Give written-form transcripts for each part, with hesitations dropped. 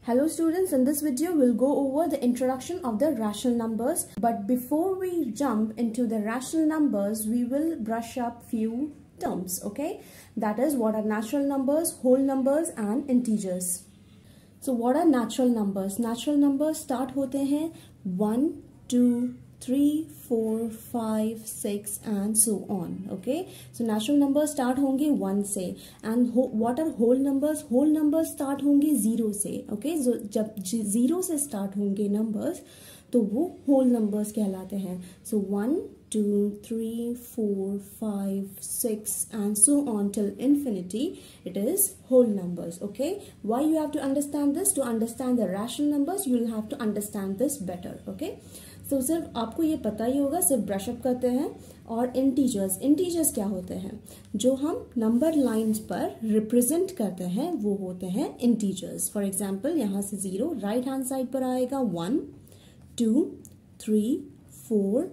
Hello students, in this video we'll go over the introduction of the rational numbers. But before we jump into the rational numbers, we will brush up few terms, okay? That is, what are natural numbers, whole numbers and integers. So what are natural numbers? Natural numbers start होते हैं 1, 2, 3, 4, 5, 6 and so on. Okay, so natural numbers start होंगे 1 से. And what are whole numbers? Whole numbers start होंगे 0 से. Okay, so जब 0 से start होंगे numbers तो वो whole numbers कहलाते हैं. So 1, 2, 3, 4, 5, 6 and so on till infinity, it is whole numbers. Okay, why you have to understand this? To understand the rational numbers, you will have to understand this better. Okay, तो सिर्फ आपको ये पता ही होगा, सिर्फ brush-up करते हैं. और इंटीजर्स क्या होते हैं? जो हम नंबर लाइंस पर रिप्रेजेंट करते हैं वो होते हैं इंटीजर्स. फॉर एग्जांपल यहाँ से 0 राइट हैंड साइड पर आएगा 1, 2, 3, 4,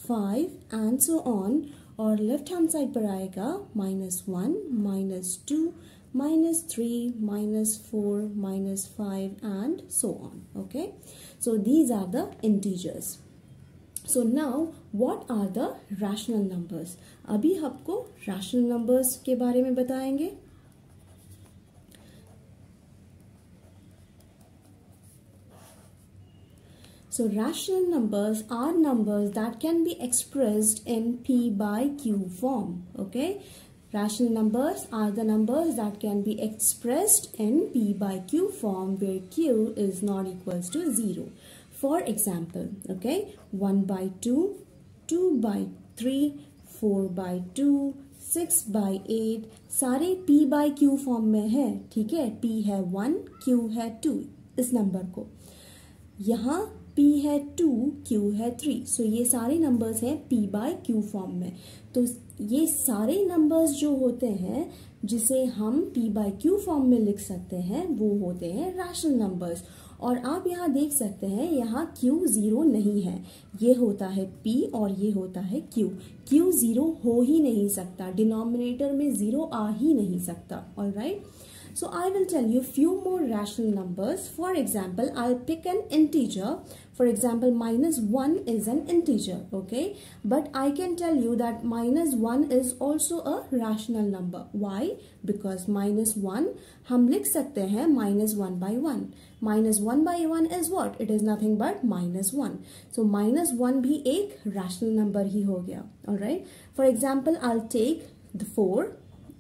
5 एंड सो ऑन. और लेफ्ट हैंड साइड पर आएगा -1, -2, -3, -4, -5 and so on. Okay, so these are the integers. So now what are the rational numbers? अभी आपको rational numbers के बारे में बताएंगे. So rational numbers are numbers that can be expressed in P by Q form. Okay, rational numbers are the numbers that can be expressed in P by Q form where Q is not equals to 0. For example, okay, 1 by 2, 2 by 3, 4 by 2, 6 by 8 सारे P by Q form में है. ठीक है, P है 1, Q है 2. इस number को यहाँ P है 2, Q है 3. सो ये सारे नंबर्स हैं P by Q फॉर्म में. तो ये सारे नंबर्स जो होते हैं जिसे हम P by Q फॉर्म में लिख सकते हैं वो होते हैं रैशनल नंबर्स. और आप यहाँ देख सकते हैं यहाँ Q 0 नहीं है, ये होता है P और ये होता है Q. Q 0 हो ही नहीं सकता, डिनोमिनेटर में 0 आ ही नहीं सकता. Alright, so I will tell you few more rational numbers. For example, I'll pick an integer. For example, -1 is an integer, okay? But I can tell you that -1 is also a rational number. Why? Because -1 हम लिख सकते हैं -1 by 1. -1 by 1 is what? It is nothing but -1. So -1 भी एक rational number ही हो गया. Alright? For example, I'll take the 4.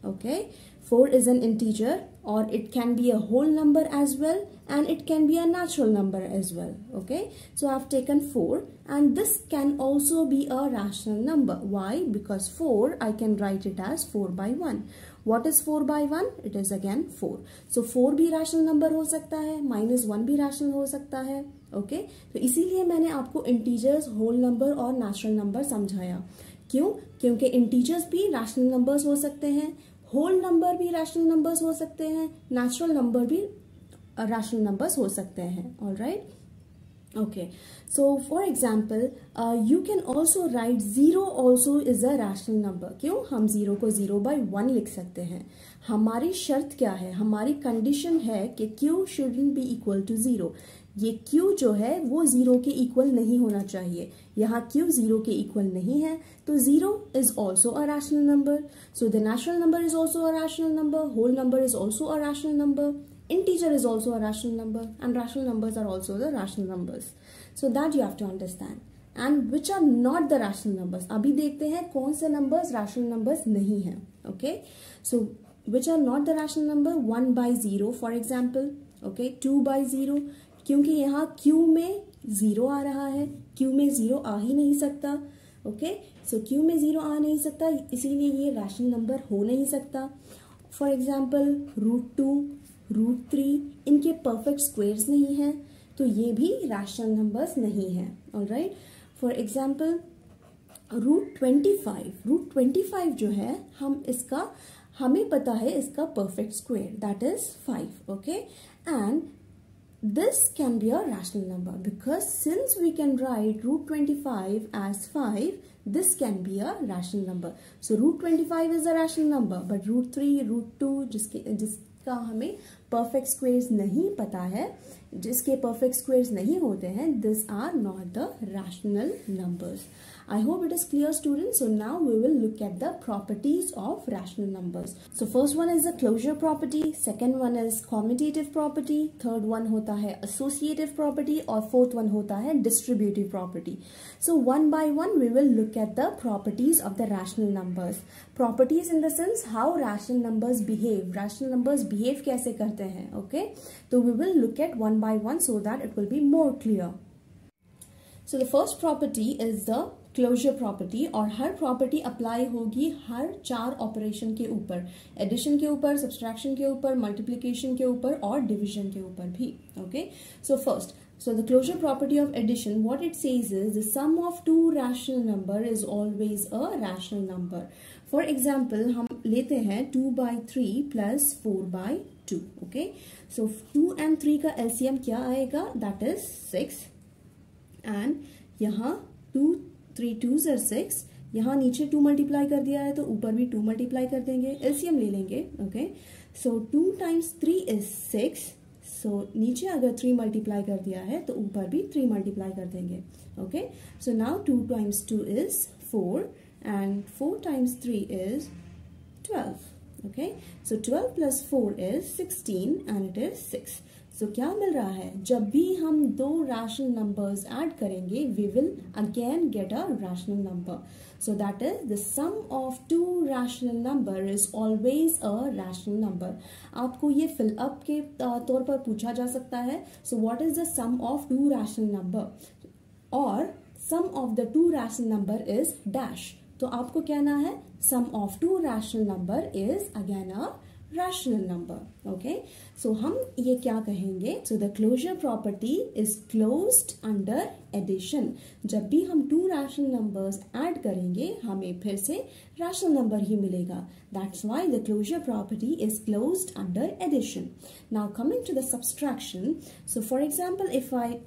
Okay? 4 is an integer, or it can be a whole number as well and it can be a natural number as well. Okay, so I've taken 4 and this can also be a rational number. Why? Because 4 I can write it as 4 by 1. What is 4 by 1? It is again 4. So 4 भी rational number हो सकता है, -1 भी rational हो सकता है. Okay, तो इसीलिए मैंने आपको integers, whole number और natural number समझाया. क्यों? क्योंकि integers भी rational numbers हो सकते हैं, होल नंबर भी रैशनल नंबर्स हो सकते हैं, नेचुरल नंबर भी रैशनल नंबर्स हो सकते हैं. Alright, okay, so for example you can also right 0 also is a rational number. क्यों? हम 0 को 0 by 1 लिख सकते हैं. हमारी शर्त क्या है? हमारी कंडीशन है कि Q shouldn't be equal to 0. ये Q जो है वो 0 के इक्वल नहीं होना चाहिए. यहाँ Q 0 के इक्वल नहीं है तो 0 is also a rational number. So the natural number is also a rational number. Whole number is also a rational number. Integer is also a rational number. And rational numbers are also the rational numbers. So that you have to understand. And which are not the rational numbers. अभी देखते हैं कौन से numbers rational numbers नहीं हैं. Okay. So which are not the rational number? 1 by 0 for example. Okay. 2 by 0. क्योंकि यहाँ Q में 0 आ रहा है, Q में 0 आ ही नहीं सकता. ओके, सो Q में 0 आ नहीं सकता, इसीलिए ये रैशनल नंबर हो नहीं सकता. फॉर एग्जाम्पल √2, √3 इनके परफेक्ट स्क्वेयर्स नहीं हैं तो ये भी रैशनल नंबर्स नहीं हैं. ऑलराइट, फॉर एग्जाम्पल √25 जो है हमें पता है इसका perfect square, that is 5. Okay, and this can be a rational number because since we can write √25 as 5, this can be a rational number. So √25 is a rational number, but √3, √2 जिसका हमें perfect squares नहीं पता है, जिसके perfect squares नहीं होते हैं, this are not the rational numbers. I hope it is clear, students. So now we will look at the properties of rational numbers. So first one is the closure property, second one is commutative property, third one होता है associative property और fourth one होता है distributive property. So one by one we will look at the properties of the rational numbers. Properties in the sense how rational numbers behave. Rational numbers behave कैसे करते हैं, okay? So we will look at one by one so that it will be more clear. So the first property is the closure property, और हर property apply होगी हर 4 operation के ऊपर, addition के ऊपर, सब्सट्रैक्शन के ऊपर, मल्टीप्लिकेशन के ऊपर और डिवीजन के ऊपर भी. Okay, so first, so the closure property of addition, what it says is the sum of two rational number is always a rational number. For example, हम लेते हैं 2/3 plus 4/2. okay, so 2 and 3 का LCM क्या आएगा, that is 6, and यहाँ 3 2s are 6, यहाँ नीचे 2 multiply कर दिया है तो ऊपर भी 2 मल्टीप्लाई कर देंगे, एलसीएम ले लेंगे. ओके, सो 2 times 3 is 6, सो नीचे अगर 3 मल्टीप्लाई कर दिया है तो ऊपर भी 3 मल्टीप्लाई कर देंगे. Okay, so now 2 times 2 is 4 and 4 times 3 is 12. Okay, so 12 plus 4 is 16 and it is 6. So क्या मिल रहा है, जब भी हम दो रैशनल नंबर्स ऐड करेंगे we will again get a rational number. So that is the sum of two rational number is always a rational number. आपको ये fill up के तौर पर पूछा जा सकता है. So what is the sum of two rational number? और sum of the two rational number is dash. तो आपको कहना है sum of two rational number is again a rational number. okay, so हम ये क्या कहेंगे, so the closure property is closed under addition. जब भी हम two rational numbers add करेंगे हमें फिर से rational number ही मिलेगा. That's why the closure property is closed under addition. Now coming to the subtraction, so for example if I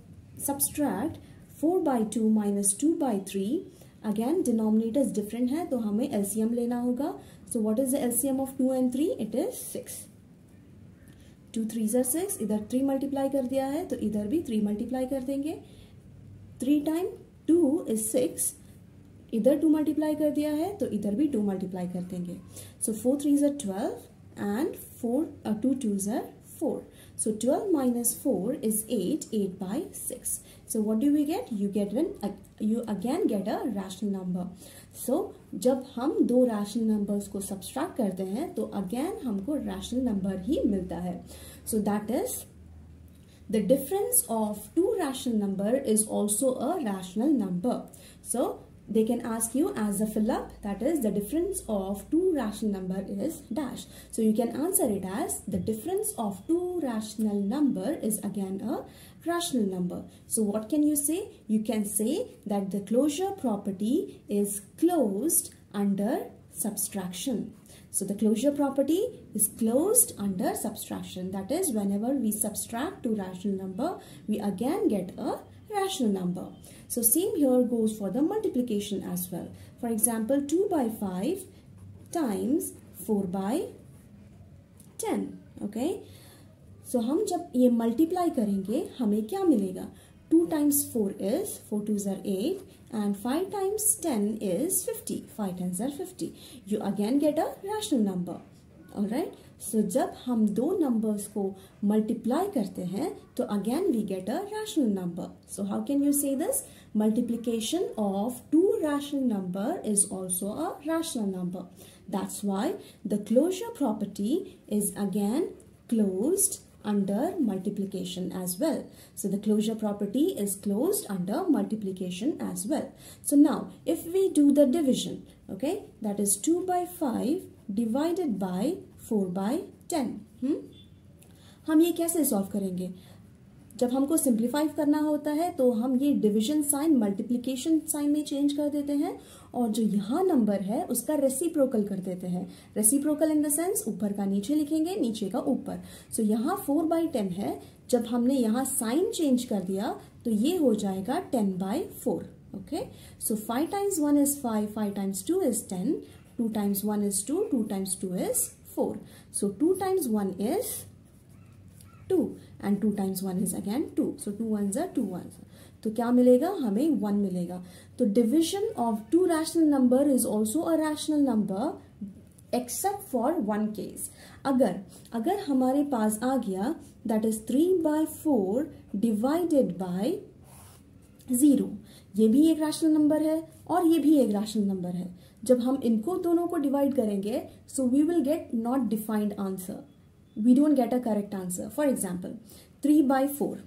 subtract 4/2 minus 2/3, again denominators different है तो हमें LCM लेना होगा. So what is the LCM of 2 and 3? It is 6. 2 3s are 6. इधर 3 multiply कर दिया है तो इधर भी 3 मल्टीप्लाई कर देंगे. 3 times 2 is 6. इधर 2 मल्टीप्लाई कर दिया है तो इधर भी 2 मल्टीप्लाई कर देंगे. So 4 3s are 12 and 2 2s are 4. So 12 minus 4 is 8. 8/6. So what do we get? You again get a rational number. So जब हम दो rational numbers को subtract करते हैं तो again हमको rational number ही मिलता है. So that is the difference of two rational number is also a rational number. So they can ask you as a fill up, that is the difference of two rational number is dash. So you can answer it as the difference of two rational number is again a rational number. So what can you say? You can say that the closure property is closed under subtraction. So the closure property is closed under subtraction. That is whenever we subtract two rational number, we again get a rational number. So same here goes for the multiplication as well. For example, 2/5 times 4/10. Okay. So हम जब ये multiply करेंगे हमें क्या मिलेगा? 2 times 4 is 4 2s are 8 and 5 times 10 is 50. 5 10s are 50. You again get a rational number. Alright. So जब हम दो numbers को multiply करते हैं तो again we get a rational number. So how can you say this? Multiplication of two rational number is also a rational number. That's why the closure property is again closed under multiplication as well. So the closure property is closed under multiplication as well. So now if we do the division, okay, that is 2/5 divided by 4/10. हम ये कैसे solve करेंगे? जब हमको simplify करना होता है तो हम ये डिवीजन साइन मल्टीप्लिकेशन साइन में चेंज कर देते हैं और जो यहाँ नंबर है उसका रेसिप्रोकल कर देते हैं. रेसिप्रोकल इन द सेंस ऊपर का नीचे लिखेंगे, नीचे का ऊपर. सो यहाँ 4/10 है, जब हमने यहाँ साइन चेंज कर दिया तो ये हो जाएगा 10/4. Okay, so 5 times 1 is 5, 5 times 2 is 10, 2 times 1 is 2, 2 times 2 is 4. So 2 times 1 is 2 and 2 times 1 is again 2. So 2 ones are 2 ones. तो क्या मिलेगा हमें 1 मिलेगा. तो division of to rational number is also a rational number except for one case. अगर हमारे पास आ गया that is 3/4 divided by 0. ये भी एक रैशनल नंबर है और ये भी एक रैशनल नंबर है. जब हम इनको दोनों को डिवाइड करेंगे so we will get not defined answer. We don't get a correct answer. For example 3/4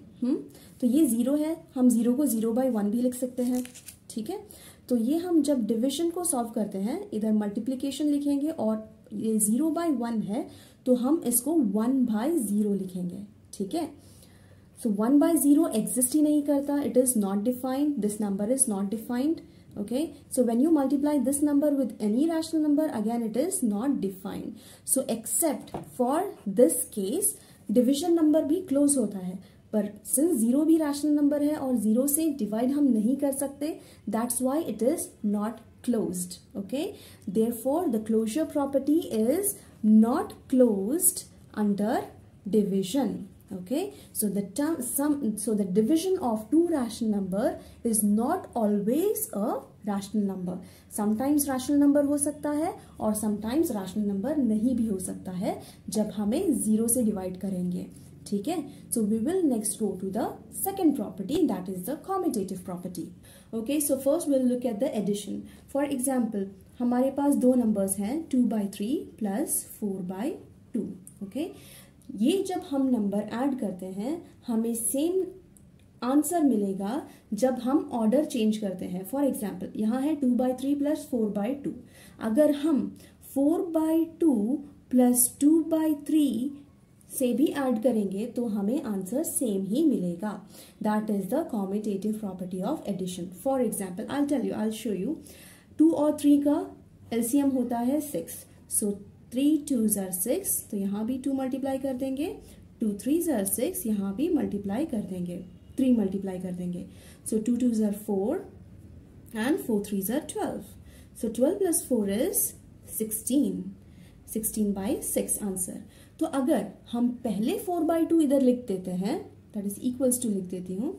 तो ये 0 है. हम 0 को 0/1 भी लिख सकते हैं. ठीक है. तो ये हम जब डिविजन को सॉल्व करते हैं इधर मल्टीप्लीकेशन लिखेंगे और ये 0/1 है तो हम इसको 1/0 लिखेंगे. ठीक है. So 1/0 exist ही नहीं करता. It is not defined. This number is not defined. Okay. So when you multiply this number with any rational number, again it is not defined. So except for this case, division number भी close होता है. पर since 0 भी rational number है और 0 से divide हम नहीं कर सकते, that's why it is not closed. Okay. Therefore, the closure property is not closed under division. Okay, so the division of two rational number is not always a rational number. Sometimes rational number हो सकता है और sometimes rational number नहीं भी हो सकता है जब हमें 0 से divide करेंगे. ठीक है. So we will next go to the second property, that is the commutative property. Okay, so first we'll look at the addition. For example, हमारे पास दो numbers हैं 2/3 plus 4/2. Okay. ये जब हम नंबर ऐड करते हैं हमें सेम आंसर मिलेगा जब हम ऑर्डर चेंज करते हैं. फॉर एग्जाम्पल यहाँ है 2/3 प्लस 4/2. अगर हम 4/2 प्लस 2/3 से भी ऐड करेंगे तो हमें आंसर सेम ही मिलेगा. That is the commutative property of addition. For example I show you 2 और 3 का एलसीएम होता है 6. सो 3 2s are 6 तो यहाँ भी 2 मल्टीप्लाई कर देंगे. 2 3s are 6 यहाँ भी मल्टीप्लाई कर देंगे. 3 मल्टीप्लाई कर देंगे. सो 2 2s are 4 and 4 3s are 12. So 12 plus 4 is 16. 16/6 answer. तो अगर हम पहले 4/2 इधर लिख देते हैं दैट इज इक्वल्स टू लिख देती हूँ.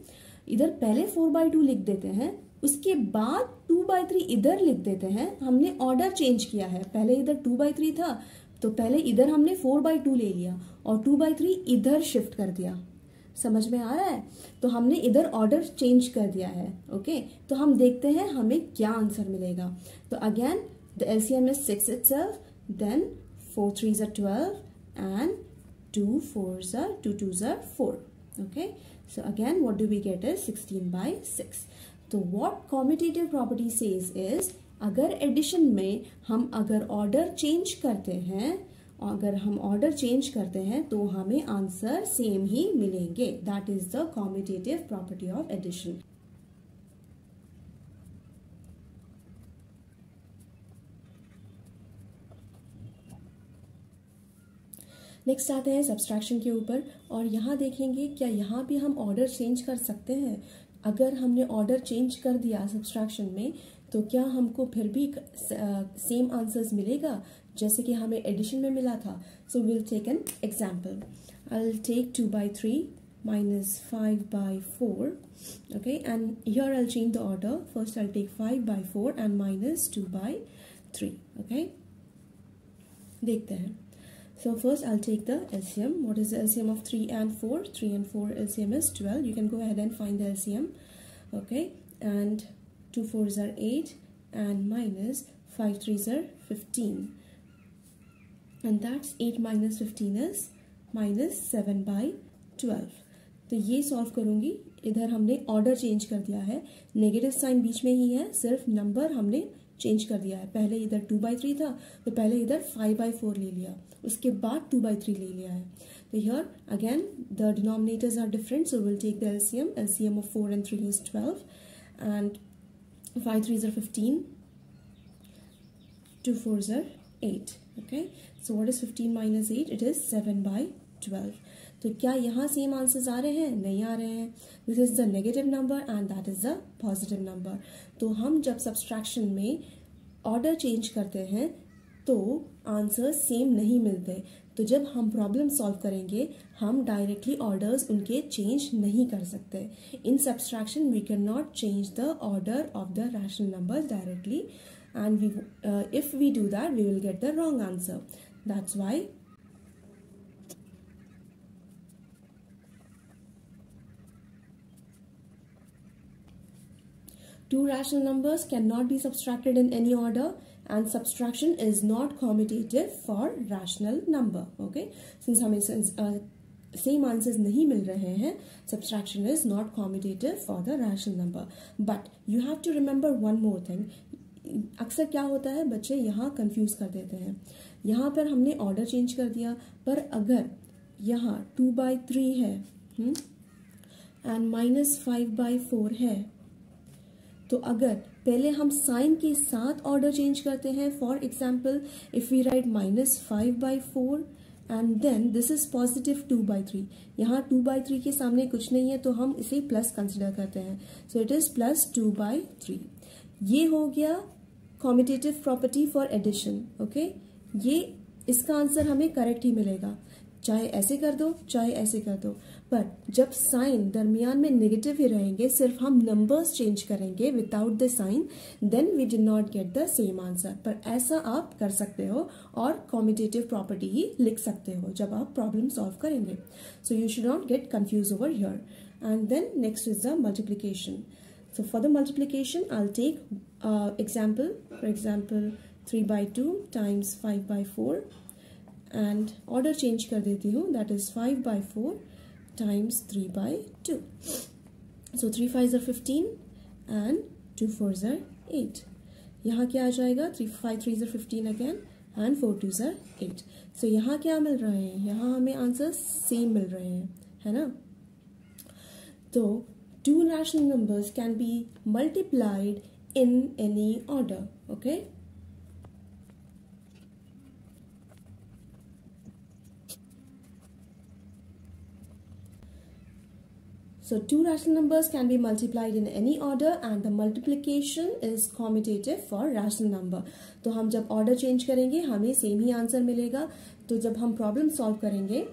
इधर पहले 4/2 लिख देते हैं उसके बाद 2/3 इधर लिख देते हैं. हमने ऑर्डर चेंज किया है. पहले इधर 2/3 था तो पहले इधर हमने 4/2 ले लिया और 2/3 इधर शिफ्ट कर दिया. समझ में आ रहा है. तो हमने इधर ऑर्डर चेंज कर दिया है. ओके. तो हम देखते हैं हमें क्या आंसर मिलेगा. तो again the LCM is 6 itself. देन 4 3s are 12 and 2 4s are 2 2s are 4. Okay. So again what do we get is 16/6. तो what commutative property says is अगर एडिशन में हम अगर ऑर्डर चेंज करते हैं तो हमें आंसर सेम ही मिलेंगे. That is the commutative property of addition. Next आते हैं सब्सट्रैक्शन के ऊपर और यहाँ देखेंगे क्या यहाँ भी हम ऑर्डर चेंज कर सकते हैं. अगर हमने ऑर्डर चेंज कर दिया सब्सट्रैक्शन में तो क्या हमको फिर भी सेम आंसर्स मिलेगा जैसे कि हमें एडिशन में मिला था. So will take an example. I will take 2/3 minus 5/4. Okay, and here I'll change the order. First I'll take 5/4 and minus 2/3. Okay, देखते हैं. So first I'll take the LCM. What is the LCM of 3 and 4? 3 and 4 LCM is 12. You can go ahead and find the LCM. Okay, and 2 4s are 8 and minus 5 3s are 15. And that's 8 minus 15 is minus 7/12. तो ये solve करूँगी. इधर हमने order change कर दिया है. Negative sign बीच में ही है, सिर्फ नंबर हमने चेंज कर दिया है. पहले इधर 2/3 था तो पहले इधर 5/4 ले लिया, उसके बाद 2/3 ले लिया है. तो here again the denominators are different, so will take the LCM. LCM of 4 and 3 is 12 and 5 3s are 15, 2 4s are 8. Okay, so what is 15 minus 8? It is 7/12. तो क्या यहाँ सेम आंसर्स आ रहे हैं? नहीं आ रहे हैं. This is the negative number and that is the positive number. तो हम जब सब्सट्रैक्शन में ऑर्डर चेंज करते हैं तो आंसर सेम नहीं मिलते। तो जब हम प्रॉब्लम सॉल्व करेंगे हम डायरेक्टली ऑर्डर्स उनके चेंज नहीं कर सकते। In subtraction we can not change the order of the rational numbers directly, and if we do that we will get the wrong answer. That's why two rational numbers cannot be subtracted in any order and subtraction is not commutative for rational number. Okay, since हमें same answers नहीं मिल रहे हैं, subtraction is not commutative for the rational number. But you have to remember one more thing. अक्सर क्या होता है, बच्चे यहाँ कंफ्यूज कर देते हैं। यहाँ पर हमने ऑर्डर चेंज कर दिया, पर अगर यहाँ 2/3 है एंड -5/4 है, तो अगर पहले हम साइन के साथ ऑर्डर चेंज करते हैं, for example if we write -5/4 and then this is +2/3, यहाँ 2/3 के सामने कुछ नहीं है तो हम इसे प्लस कंसिडर करते हैं, सो इट इज +2/3। ये हो गया commutative property for addition. Okay, ये इसका आंसर हमें करेक्ट ही मिलेगा, चाहे ऐसे कर दो चाहे ऐसे कर दो। पर जब साइन दरमियान में नेगेटिव ही रहेंगे, सिर्फ हम नंबर्स चेंज करेंगे without the sign, then we did not get the same answer. पर ऐसा आप कर सकते हो और कॉम्यूटेटिव प्रॉपर्टी ही लिख सकते हो जब आप प्रॉब्लम सॉल्व करेंगे। So you should not get confuse over here. And then next is the multiplication. So for the multiplication, I'll take example, for example 3/2 times 5/4 and order change कर देती हूँ, that is 5/4 times 3/2. So 3 5s are 15 and 2 4s are 8. यहाँ क्या आ जाएगा, 3 5 3s are 15 again and 4 2s are 8. So यहाँ क्या मिल रहे हैं, यहाँ हमें आंसर सेम मिल रहे हैं, है ना। तो two rational numbers can be multiplied in any order. Okay, so two rational numbers can be multiplied in any order and the multiplication is commutative for rational number. तो हम जब ऑर्डर चेंज करेंगे हमें सेम ही answer मिलेगा। तो जब हम problem solve करेंगे,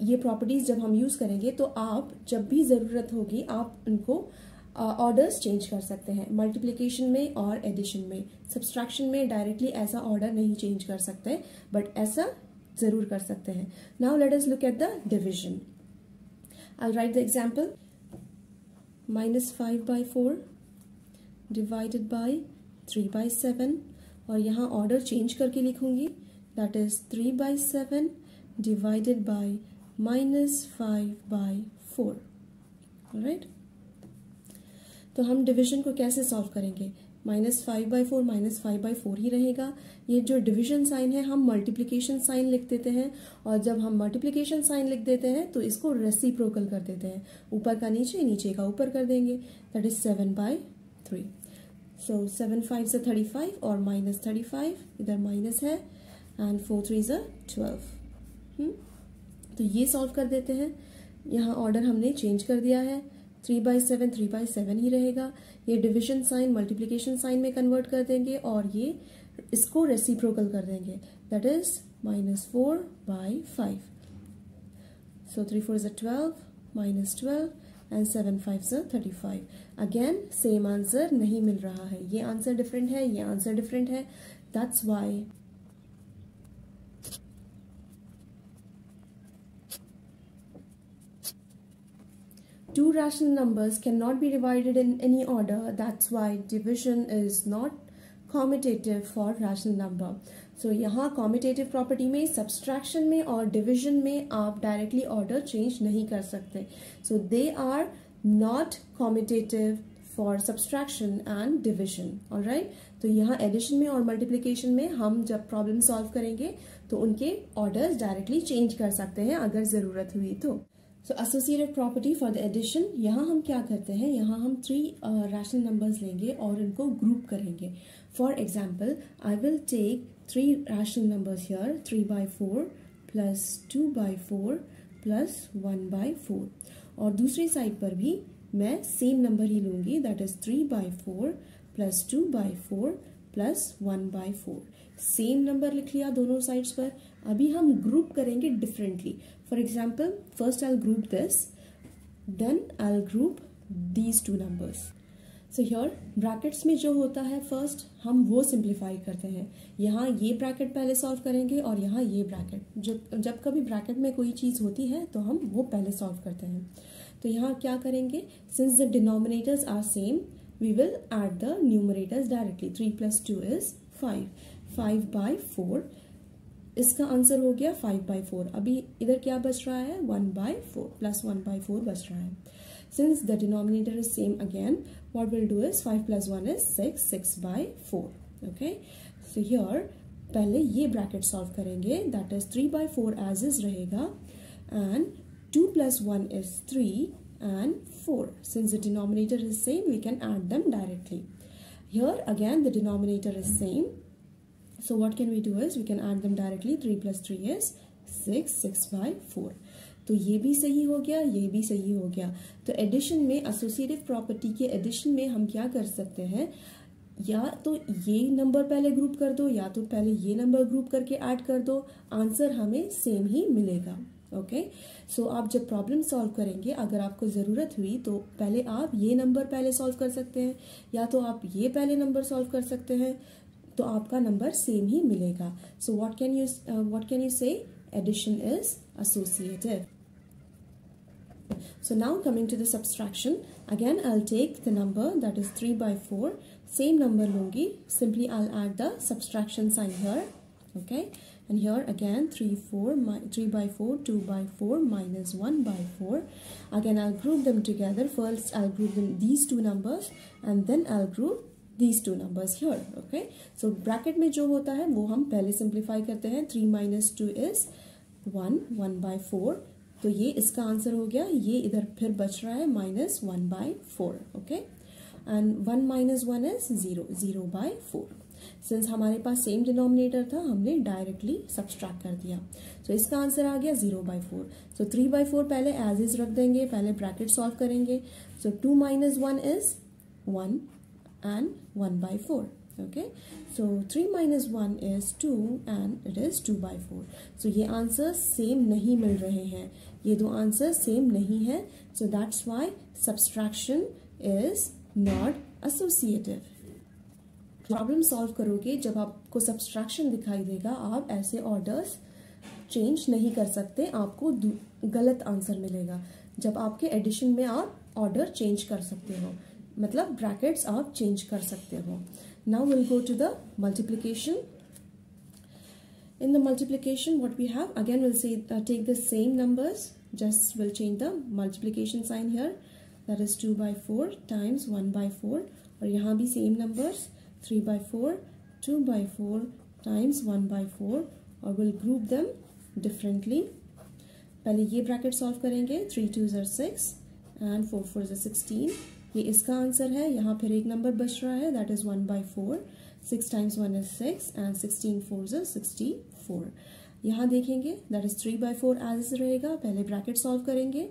ये प्रॉपर्टीज जब हम यूज करेंगे तो आप जब भी जरूरत होगी आप उनको ऑर्डर्स चेंज कर सकते हैं, मल्टीप्लिकेशन में और एडिशन में। सब्सट्रैक्शन में डायरेक्टली ऐसा ऑर्डर नहीं चेंज कर सकते, बट ऐसा जरूर कर सकते हैं। Now let us look at the division. I right the example, -5/4 divided by 3/7, और यहाँ ऑर्डर चेंज करके लिखूंगी, that is 3/7 divided by -5/4. Right, तो हम डिवीजन को कैसे सॉल्व करेंगे, -5/4 -5/4 ही रहेगा। ये जो डिवीजन साइन है हम मल्टीप्लिकेशन साइन लिख देते हैं, और जब हम मल्टीप्लिकेशन साइन लिख देते हैं तो इसको रेसिप्रोकल कर देते हैं, ऊपर का नीचे नीचे का ऊपर कर देंगे, that is 7/3। So 7 5s are 35 और -35 इधर माइनस है, एंड 4 3s are 12। तो ये सॉल्व कर देते हैं। यहाँ ऑर्डर हमने चेंज कर दिया है, 3/7 3/7 ही रहेगा। ये डिवीजन साइन मल्टीप्लिकेशन साइन में कन्वर्ट कर देंगे और ये इसको रेसिप्रोकल कर देंगे, that is -4/5। So 3 4s are 12 -12 and 7 5s are 35। Again same answer नहीं मिल रहा है, ये आंसर डिफरेंट है, ये आंसर डिफरेंट है। That's why two rational numbers cannot be divided in any order. That's why division is not commutative for rational number. So यहाँ commutative property में subtraction में और division में आप directly order change नहीं कर सकते. So they are not commutative for subtraction and division. Alright? तो यहाँ addition में और multiplication में हम जब problem solve करेंगे तो उनके orders directly change कर सकते हैं अगर ज़रूरत हुई तो. So associative property for the addition, यहाँ हम क्या करते हैं, यहाँ हम 3 rational numbers लेंगे और इनको group करेंगे. For example, I will take 3 rational numbers here, 3/4 plus 2/4 plus 1/4. और दूसरी साइड पर भी मैं सेम नंबर ही लूँगी, that is 3/4 plus 2/4 plus 1/4. Same number लिख लिया दोनों साइड्स पर। अभी हम ग्रुप करेंगे differently. For example first I will group this, then I will group these two numbers. So here brackets में जो होता है फर्स्ट हम वो सिंप्लीफाई करते हैं। यहाँ ये ब्रैकेट पहले सॉल्व करेंगे और यहाँ ये ब्रैकेट। जब कभी ब्रैकेट में कोई चीज़ होती है तो हम वो पहले सॉल्व करते हैं। तो यहाँ क्या करेंगे, since the denominators are same we will add the numerators directly. 3 + 2 is 5, 5/4। इसका आंसर हो गया 5/4। अभी इधर क्या बच रहा है, 1/4 प्लस 1/4 बच रहा है। Since the denominator is same again, what we'll do is 5 + 1 is 6, 6/4. Okay, so here पहले ये ब्रैकेट सॉल्व करेंगे, that is 3/4 as is रहेगा and 2 + 1 is 3 and 4. Since the denominator is same, we can add them directly. Here again the denominator is same, so what can we do is we can add them directly. 3 + 3 is 6, 6/4. तो ये भी सही हो गया, ये भी सही हो गया। तो एडिशन में, एसोसिएटिव प्रॉपर्टी के एडिशन में हम क्या कर सकते हैं, या तो ये नंबर पहले ग्रुप कर दो या तो पहले ये नंबर ग्रुप करके ऐड कर दो, आंसर हमें सेम ही मिलेगा। ओके, सो आप जब प्रॉब्लम सॉल्व करेंगे, अगर आपको ज़रूरत हुई तो पहले आप ये नंबर पहले सॉल्व कर सकते हैं या तो आप ये पहले नंबर सॉल्व कर सकते हैं, तो आपका नंबर सेम ही मिलेगा। So what can you say, addition is associative. So now coming to the subtraction, again I'll take the number that is 3/4, same number लूँगी, simply I'll add the subtraction sign here, okay, and here again 3/4, 2/4 minus 1/4. Again I'll group them together. First I'll group them these two numbers and then I'll group these two numbers here, okay. So bracket में जो होता है वो हम पहले simplify करते हैं। 3 - 2 is 1, 1/4। तो ये इसका आंसर हो गया। ये इधर फिर बच रहा है -1/4, ओके, एंड 1 - 1 इज 0, 0/4। सिंस हमारे पास सेम डिनोमिनेटर था, हमने डायरेक्टली सब्सट्रैक्ट कर दिया। तो इसका आंसर आ गया 0/4। सो 3/4 पहले एज इज रख देंगे, पहले ब्रैकेट सॉल्व करेंगे। सो 2 - 1 is 1 and 1/4. Okay, so 3 - 1 is 2 and it is 2/4. So ये आंसर सेम नहीं मिल रहे हैं, ये दो आंसर सेम नहीं है। So that's why subtraction is not associative. Problem solve करोगे, जब आपको सब्सट्रैक्शन दिखाई देगा, आप ऐसे ऑर्डर्स चेंज नहीं कर सकते, आपको गलत आंसर मिलेगा। जब आपके एडिशन में आप ऑर्डर चेंज कर सकते हो, मतलब ब्रैकेट्स आप चेंज कर सकते हो। Now we'll go to the multiplication. In the multiplication, what we have, again we'll say take the same numbers, just we'll change the multiplication sign here, that is 2/4 times 1/4, और यहाँ भी same numbers, 3/4, 2/4 times 1/4, और we'll group them differently. पहले ये bracket solve करेंगे, 3 2s are 6 and 4 4s are 16। ये इसका answer है। यहाँ फिर एक नंबर बच रहा है, that is 1/4। 6 times 1 is 6 and 16 4s are 64। यहाँ देखेंगे दैट इज 3/4 एज रहेगा, पहले ब्रैकेट सॉल्व करेंगे,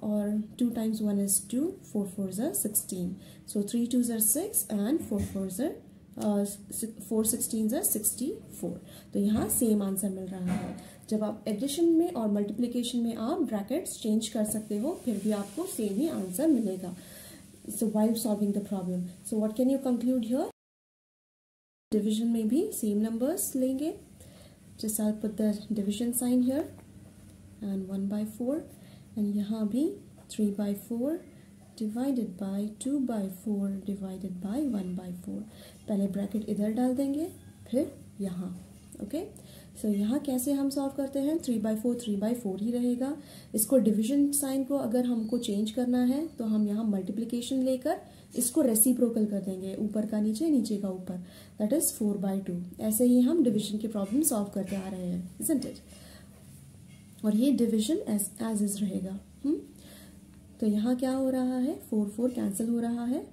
और 2 times 1 is 2, 4 4s are 16। So 3 2s are 6 and 4 4s are 4 16s are 64। तो यहाँ सेम आंसर मिल रहा है। जब आप एडिशन में और मल्टीप्लिकेशन में आप ब्रैकेट्स चेंज कर सकते हो, फिर भी आपको सेम ही आंसर मिलेगा। So while solving the problem, so what can you conclude here? Division में भी same numbers लेंगे, just I'll put the division sign here and 1/4, and यहाँ भी 3/4 divided by 2/4 divided by 1/4। पहले ब्रैकेट इधर डाल देंगे, फिर यहाँ, ओके। सो यहाँ कैसे हम सॉल्व करते हैं, 3/4 3/4 ही रहेगा। इसको डिवीजन साइन को अगर हमको चेंज करना है तो हम यहाँ मल्टीप्लिकेशन लेकर इसको रेसिप्रोकल कर देंगे, ऊपर का नीचे, नीचे का ऊपर, दैट इज 4/2। ऐसे ही हम डिवीजन के प्रॉब्लम सॉल्व करते आ रहे हैं, इजंट इट। और ये डिवीजन एज इज रहेगा। तो यहाँ क्या हो रहा है, 4 4 कैंसिल हो रहा है,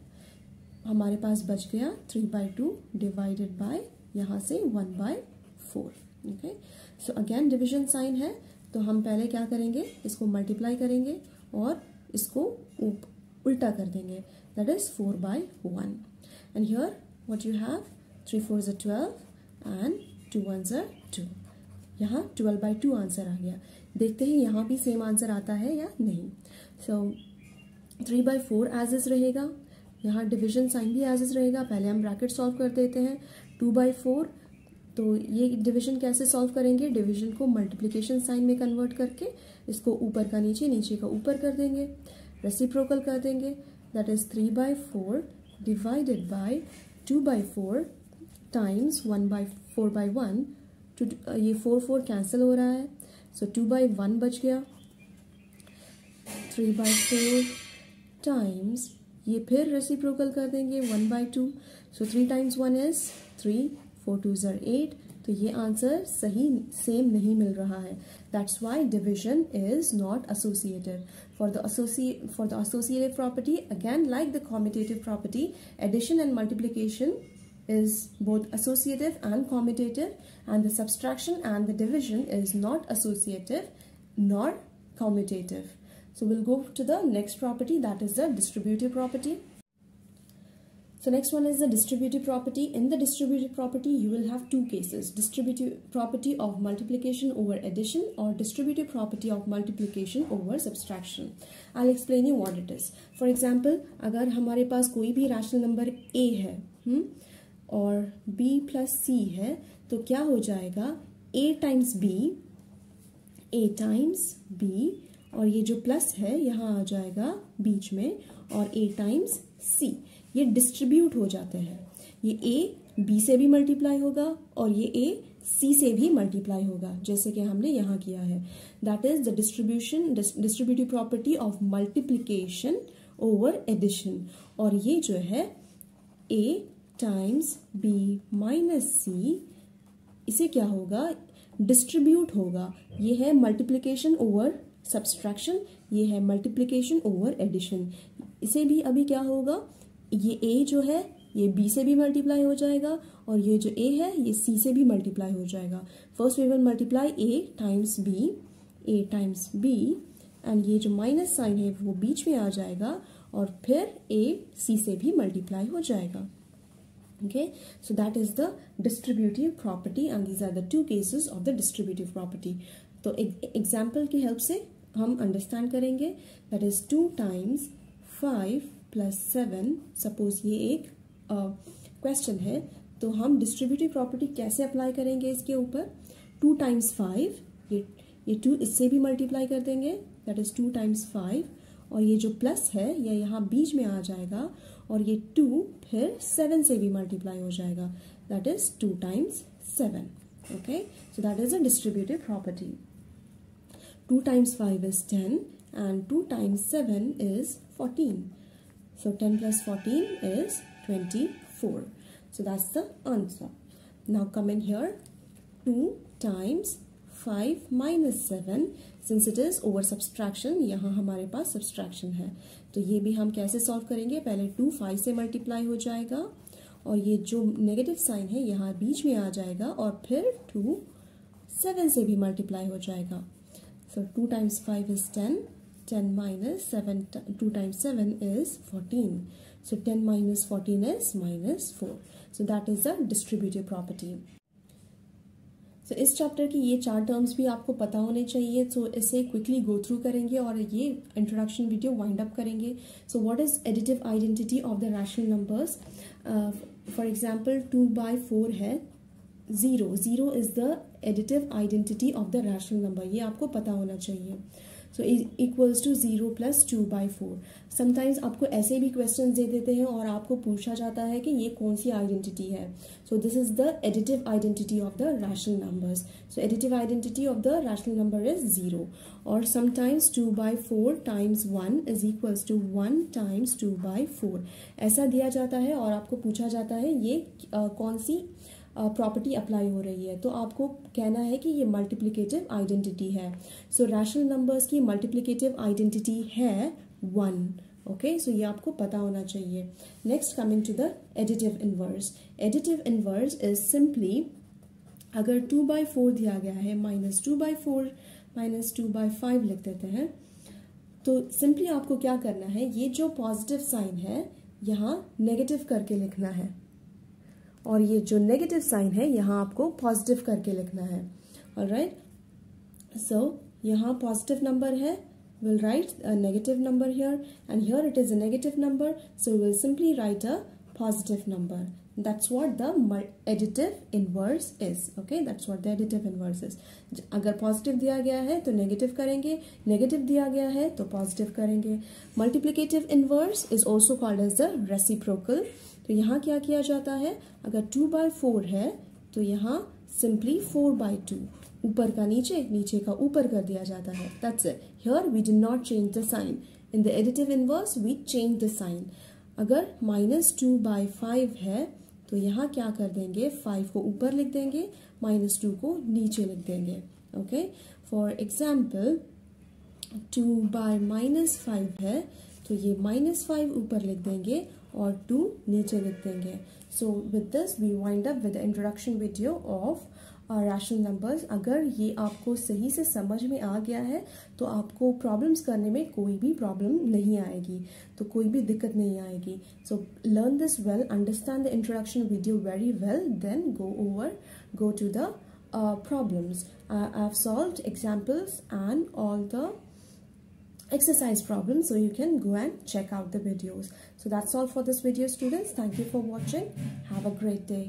हमारे पास बच गया 3/2 डिवाइडेड बाय यहाँ से 1/4। Okay, so again division sign है, तो हम पहले क्या करेंगे, इसको मल्टीप्लाई करेंगे और इसको उल्टा कर देंगे, that is 4/1। And here what you have, 3 4s are 12 and 2 1s are 2। यहाँ 12/2 आंसर आ गया। देखते हैं यहाँ भी सेम आंसर आता है या नहीं। सो 3/4 एज इज रहेगा, यहाँ डिविजन साइन भी एज इज रहेगा। पहले हम ब्रैकेट सॉल्व कर देते हैं। 2/4, तो ये डिवीजन कैसे सॉल्व करेंगे, डिवीजन को मल्टीप्लिकेशन साइन में कन्वर्ट करके इसको ऊपर का नीचे, नीचे का ऊपर कर देंगे, रेसिप्रोकल कर देंगे। That is 3/4 divided by 2/4 times 1/4/1। ये 4 कैंसिल हो रहा है, सो 2/1 बच गया। 3/4 टाइम्स ये फिर रेसिप्रोकल कर देंगे 1/2। सो 3 times 1 is 3, 4 2s are 8। तो ये आंसर सही सेम नहीं मिल रहा है। That's why division is not associative. For the associative property, again like the commutative property, addition and multiplication is both associative and commutative, and the subtraction and the division is not associative nor commutative. So we'll go to the next property, that is the distributive property. So next one is the distributive property. In the distributive property, you will have two cases: distributive property of multiplication over addition, or distributive property of multiplication over subtraction. I'll explain you what it is. For example, अगर हमारे पास कोई भी rational number a है और b plus c है, तो क्या हो जाएगा, a times b, और ये जो प्लस है यहाँ आ जाएगा बीच में, और a टाइम्स c, ये डिस्ट्रीब्यूट हो जाते हैं। ये a b से भी मल्टीप्लाई होगा और ये a c से भी मल्टीप्लाई होगा, जैसे कि हमने यहाँ किया है। That is the distributive property of multiplication over addition. और ये जो है a times b minus c, इसे क्या होगा, डिस्ट्रीब्यूट होगा। ये है मल्टीप्लिकेशन ओवर सब्सट्रैक्शन, ये है मल्टीप्लिकेशन ओवर एडिशन। इसे भी अभी क्या होगा, ये a जो है ये b से भी मल्टीप्लाई हो जाएगा, और ये जो a है ये c से भी मल्टीप्लाई हो जाएगा। First we will multiply a times b, and ये जो माइनस साइन है वो बीच में आ जाएगा, और फिर a c से भी मल्टीप्लाई हो जाएगा। Okay, so that is the distributive property, and these are the two cases of the distributive property. तो एग्जाम्पल की हेल्प से हम अंडरस्टैंड करेंगे। That is 2 times 5 plus 7। Suppose ये एक क्वेश्चन है, तो हम डिस्ट्रीब्यूटिव प्रॉपर्टी कैसे अप्लाई करेंगे इसके ऊपर। 2 times 5, ये 2 इससे भी मल्टीप्लाई कर देंगे, दैट इज 2 times 5, और ये जो प्लस है ये यहाँ बीच में आ जाएगा, और ये 2 फिर 7 से भी मल्टीप्लाई हो जाएगा, that is 2 times 7। Okay, so that is a distributive property. 2 times 5 is 10 and 2 times 7 is 14. So 10 plus 14 is 24. So that's the answer. Now come in here. 2 times 5 minus 7. Since it is over subtraction, यहाँ हमारे पास subtraction है, तो ये भी हम कैसे solve करेंगे। पहले 2 5 से मल्टीप्लाई हो जाएगा, और ये जो नेगेटिव साइन है यहाँ बीच में आ जाएगा, और फिर 2 7 से भी मल्टीप्लाई हो जाएगा। So 2 times 5 is 10. 10 minus 7, 2 times 7 is 14. So 10 minus 14 is minus 4. So that is the distributive property. So इस चैप्टर की ये 4 टर्म्स भी आपको पता होने चाहिए, तो इसे क्विकली गो थ्रू करेंगे और ये इंट्रोडक्शन वीडियो वाइंड अप करेंगे। So what is additive identity of the rational numbers. For example 2/4 है, 0 is the additive identity of the rational number, ये आपको पता होना चाहिए। सो इक्वल्स टू 0 + 2/4। समटाइम्स आपको ऐसे भी क्वेश्चन दे देते हैं और आपको पूछा जाता है कि ये कौन सी आइडेंटिटी है। So this is the additive identity of the rational numbers. So additive identity of the rational number is 0। और sometimes 2/4 times 1 is equals to 1 times 2/4 ऐसा दिया जाता है, और आपको पूछा जाता है ये कौन सी प्रॉपर्टी अप्लाई हो रही है, तो आपको कहना है कि ये मल्टीप्लिकेटिव आइडेंटिटी है। सो रैशनल नंबर्स की मल्टीप्लिकेटिव आइडेंटिटी है 1। ओके, सो ये आपको पता होना चाहिए। Next coming to the additive inverse. Additive inverse is simply, अगर 2/4 दिया गया है, -2/4 -2/5 लिख देते हैं, तो सिंपली आपको क्या करना है, ये जो पॉजिटिव साइन है यहाँ नेगेटिव करके लिखना है, और ये जो नेगेटिव साइन है यहाँ आपको पॉजिटिव करके लिखना है. ऑलराइट, सो यहाँ पॉजिटिव नंबर है, we'll write a negative number here, and here it is a negative number, so we'll simply write a positive number. That's what the additive inverse is. Okay, that's what the additive inverse is. अगर positive दिया गया है तो negative करेंगे, negative दिया गया है तो पॉजिटिव करेंगे. Multiplicative inverse is also called as the reciprocal. तो यहाँ क्या किया जाता है, अगर 2/4 है तो यहाँ सिंपली 4/2, ऊपर का नीचे, नीचे का ऊपर कर दिया जाता है. That's it. Here we did not change the sign. In the additive inverse we change the sign. अगर -2/5 है तो यहाँ क्या कर देंगे, 5 को ऊपर लिख देंगे, -2 को नीचे लिख देंगे. ओके, फॉर एग्जाम्पल 2/-5 है तो ये -5 ऊपर लिख देंगे और 2 नीचे लिख देंगे. So with this we wind up with the introduction video of rational numbers. अगर ये आपको सही से समझ में आ गया है तो आपको प्रॉब्लम्स करने में कोई भी प्रॉब्लम नहीं आएगी, तो कोई भी दिक्कत नहीं आएगी. So learn this well, understand the introduction video very well, then go to the problems. I've solved examples and all the exercise problems, so you can go and check out the videos. So that's all for this video, students. Thank you for watching. Have a great day.